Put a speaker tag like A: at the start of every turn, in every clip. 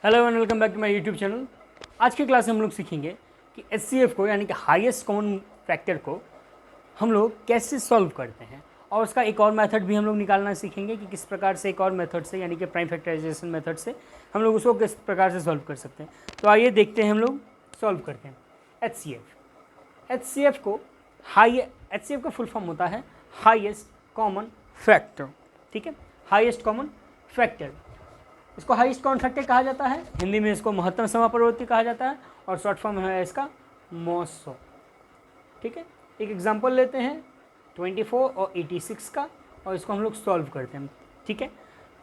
A: Hello and welcome back to my YouTube channel. आज की class में हम लोग सीखेंगे कि एचसीएफ को यानी कि हाईएस्ट कॉमन फैक्टर को हम लोग कैसे सॉल्व करते हैं, और उसका एक और मेथड भी हम लोग निकालना सीखेंगे कि किस प्रकार से एक और मेथड से यानी कि प्राइम फैक्टराइजेशन मेथड से हम लोग उसको किस प्रकार से सॉल्व कर सकते हैं। तो आइए देखते हैं, हम लोग सॉल्व करते हैं एचसीएफ को। एचसीएफ का फुल फॉर्म होता है हाईएस्ट कॉमन फैक्टर। ठीक है, हाईएस्ट कॉमन फैक्टर, इसको हाईएस्ट कॉमन फैक्टर कहा जाता है। हिंदी में इसको महत्तम समापवर्ती कहा जाता है और शॉर्ट फॉर्म है इसका मॉसो। ठीक है, एक एग्जांपल लेते हैं 24 और 86 का, और इसको हम लोग सॉल्व करते हैं। ठीक है,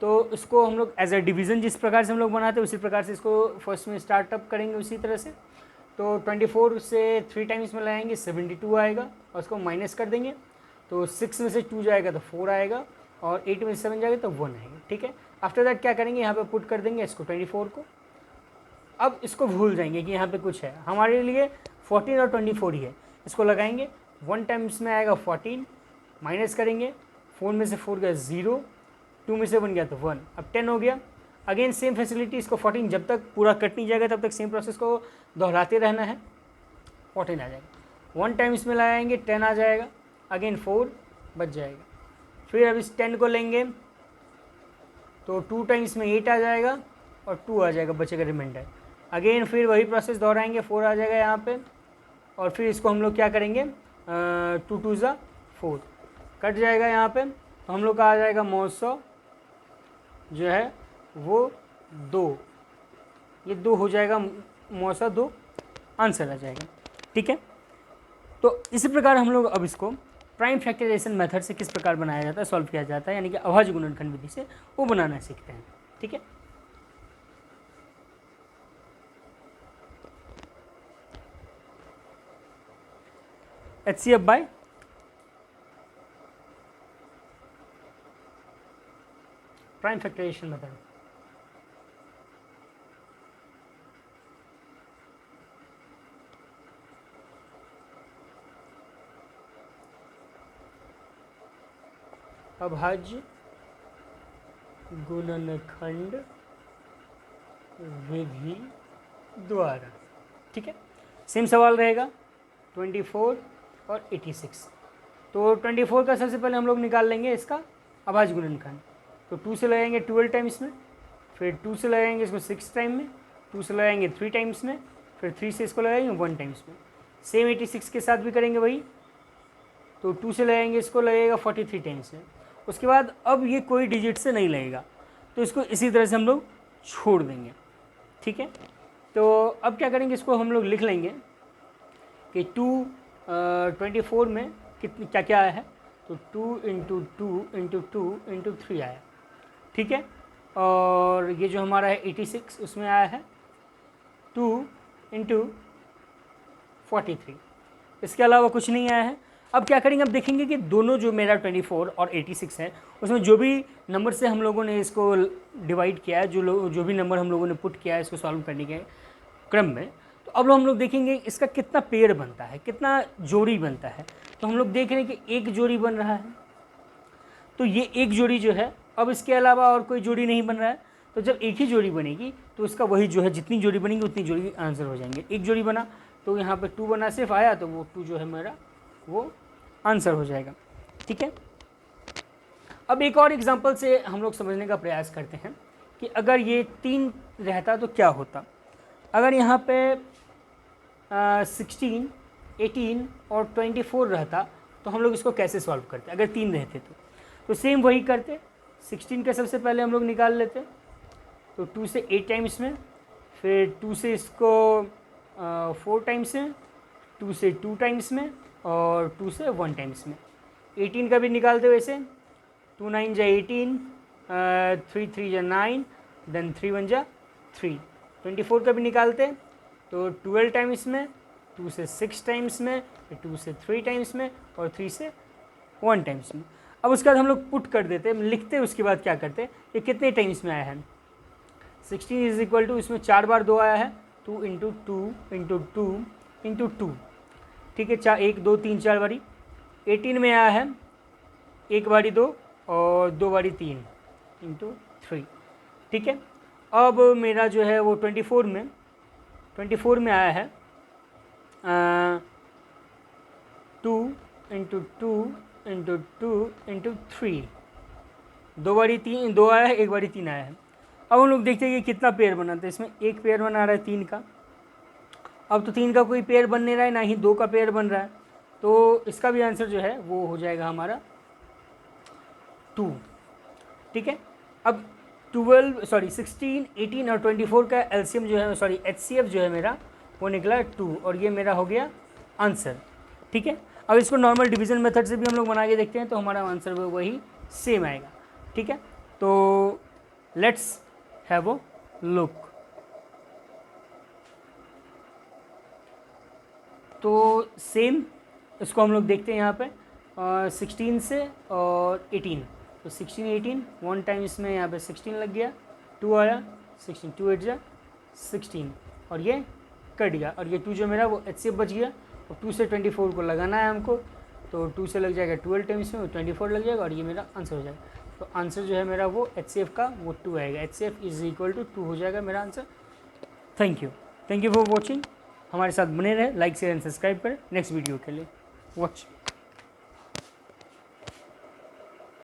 A: तो इसको हम लोग एज अ डिवीज़न जिस प्रकार से हम लोग बनाते हैं उसी प्रकार से इसको फर्स्ट में स्टार्टअप करेंगे उसी तरह से। तो 24 से 3 टाइम्स में लाएंगे 72 आएगा, और उसको माइनस कर देंगे तो 6 में से 2 जाएगा तो 4 आएगा, और 8 में से 7 जाएगा तो 1 आएगा। ठीक है, आफ्टर दैट क्या करेंगे, यहाँ पे पुट कर देंगे इसको 24 को। अब इसको भूल जाएंगे कि यहाँ पे कुछ है, हमारे लिए 14 और 24 ही है। इसको लगाएंगे 1 टाइम्स में आएगा 14, माइनस करेंगे 4 में से 4 गया 0, 2 में से 1 गया तो 1, अब 10 हो गया। अगेन सेम फैसिलिटी, इसको 14 जब तक पूरा कट नहीं जाएगा तब तक सेम प्रोसेस को दोहराते रहना है। 14 आ जाएगा, 1 टाइम्स में लगाएंगे 10 आ जाएगा, अगेन 4 बच जाएगा। फिर अब इस 10 को लेंगे तो 2 टाइम्स में 8 आ जाएगा और 2 आ जाएगा, बचेगा रिमाइंडर। अगेन फिर वही प्रोसेस दोहराएंगे, 4 आ जाएगा यहाँ पे, और फिर इसको हम लोग क्या करेंगे 2 2 ज़ा 4 कट जाएगा यहाँ पे, तो हम लोग का आ जाएगा मौसौ जो है वो 2, ये 2 हो जाएगा, मौसौ 2 आंसर आ जाएगा। ठीक है, तो इसी प्रकार हम लोग अब इसको प्राइम फैक्टराइजेशन मेथड से किस प्रकार बनाया जाता है, सॉल्व किया जाता है, यानी कि अभाज्य गुणनखंड विधि से वो बनाना सीखते हैं। ठीक है, HCF by prime factorisation method. अभाज्य गुणनखंड विधि द्वारा। ठीक है, सेम सवाल रहेगा 24 और 86। तो 24 का सबसे पहले हम लोग निकाल लेंगे इसका अभाज्य गुणनखंड। तो 2 से लगाएंगे 12 टाइम्स में, फिर 2 से लगाएंगे इसको 6 टाइम में, 2 से लगाएंगे 3 टाइम्स में, फिर 3 से इसको लगाएंगे 1 टाइम्स में। सेम 86 के साथ भी करेंगे वही, तो 2 से लगाएंगे इसको लगेगा 43 टाइम्स में। उसके बाद अब ये कोई डिजिट से नहीं लगेगा, तो इसको इसी तरह से हम लोग छोड़ देंगे। ठीक है, तो अब क्या करेंगे, इसको हम लोग लिख लेंगे कि 24 में कितनी क्या क्या आया है, तो 2 इंटू 2 इंटू 2 इंटू 3 आया। ठीक है, और ये जो हमारा है 86 उसमें आया है 2 इंटू 43, इसके अलावा कुछ नहीं आया है। अब क्या करेंगे, अब देखेंगे कि दोनों जो मेरा 24 और 86 है उसमें जो भी नंबर से हम लोगों ने इसको डिवाइड किया है, जो भी नंबर हम लोगों ने पुट किया है इसको सॉल्व करने के क्रम में, तो अब हम लोग देखेंगे इसका कितना पेड़ बनता है, कितना जोड़ी बनता है। तो हम लोग देख रहे हैं कि एक जोड़ी बन रहा है, तो ये एक जोड़ी जो है, अब इसके अलावा और कोई जोड़ी नहीं बन रहा है। तो जब एक ही जोड़ी बनेगी तो इसका वही जो है जितनी जोड़ी बनेगी उतनी जोड़ी आंसर हो जाएंगे। एक जोड़ी बना तो यहाँ पे 2 बना सिर्फ आया, तो वो 2 जो है मेरा वो आंसर हो जाएगा। ठीक है, अब एक और एग्जांपल से हम लोग समझने का प्रयास करते हैं कि अगर ये 3 रहता तो क्या होता। अगर यहाँ पे 16, 18 और 24 रहता तो हम लोग इसको कैसे सॉल्व करते, अगर 3 रहते तो सेम वही करते। 16 का सबसे पहले हम लोग निकाल लेते, तो 2 से 8 टाइम्स में, फिर 2 से इसको 4 टाइम्स में, 2 से 2 टाइम्स में, और 2 से 1 टाइम्स में। 18 का भी निकालते वैसे, 2 9 जा 18, 3 3 जा 9, देन 3 1 जा 3। 24 का भी निकालते तो 12 टाइम्स में, 2 से 6 टाइम्स में, 2 से 3 टाइम्स में, और 3 से 1 टाइम्स में। अब उसके बाद हम लोग पुट कर देते, लिखते उसके बाद क्या करते, ये कितने टाइम्स में आया है। 16 इज इक्वल टू, इसमें 4 बार 2 आया है, 2 इंटू 2 इंटू 2 इंटू 2। ठीक है, 1 2 3 4 बारी। 18 में आया है 1 बारी 2 और 2 बारी 3 इंटू 3। ठीक है, अब मेरा जो है वो 24 में आया है 2 इंटू 2 इंटू 2 इंटू 3, 2 बारी 3 2 आया है, 1 बारी 3 आया है। अब हम लोग देखते हैं कि कितना पेयर बना, तो इसमें एक पेयर बना रहा है 3 का। अब तो 3 का कोई पेयर बन नहीं रहा है, ना ही 2 का पेयर बन रहा है, तो इसका भी आंसर जो है वो हो जाएगा हमारा 2। ठीक है, अब 16, 18 और 24 का एलसीएम जो है, सॉरी एचसीएफ जो है मेरा वो निकला 2, और ये मेरा हो गया आंसर। ठीक है, अब इसको नॉर्मल डिवीजन मेथड से भी हम लोग बना के देखते हैं, तो हमारा आंसर वही सेम आएगा। ठीक है, तो लेट्स हैव अ लुक। तो सेम इसको हम लोग देखते हैं यहाँ पे 16 से और 18, तो 16 18 1 टाइम इसमें यहाँ पे 16 लग गया, 2 आया, 16 2 8 जा 16, और ये कट गया, और ये 2 जो मेरा वो एचसीएफ बच गया। और 2 से 24 को लगाना है हमको, तो 2 से लग जाएगा 12 टाइम्स में, 24 लग जाएगा, और ये मेरा आंसर हो जाएगा। तो आंसर जो है मेरा वो एचसीएफ का वो 2 आएगा, एचसीएफ इज इक्वल टू 2 हो जाएगा मेरा answer. Thank you for watching. हमारे साथ बने रहे, लाइक शेयर एंड सब्सक्राइब करें नेक्स्ट वीडियो के लिए। वॉच।